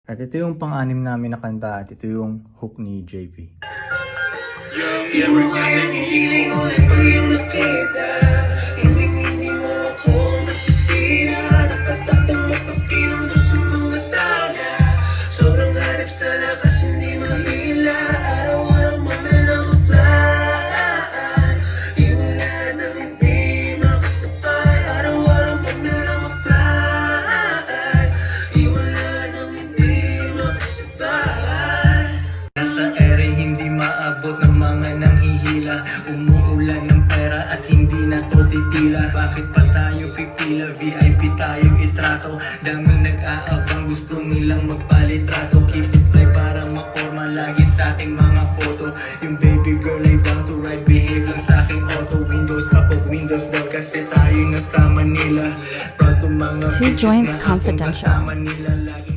At ito yung pang-anim namin na kanta at ito yung hook ni JP. Hindi mo ako masisira. Nakatatang mapapilong sa mga tala. Sobrang hanip sa lakas, hindi mahila. Araw-araw mamaya ma-fly. Iwala nang hindi makasapay. Araw-araw mamaya ma-fly. Iwala nang hindi makasapay. Nasa ere hindi maabot ng mga nanghihila. Umuulan ng pera at hindi na to titila. Bakit pa tayo pipila? VIP tayong itrato. Daming nag-aabang gusto nilang magpalitrato. Keep it fly para maporma lagi sa ating mga photo. Yung baby girl ay down to ride. Behave lang sa aking auto. Windows up at windows down kasi tayo nasa Manila. Proud to mga Two bitches Joints na akong Confidential. kasama nila lagi.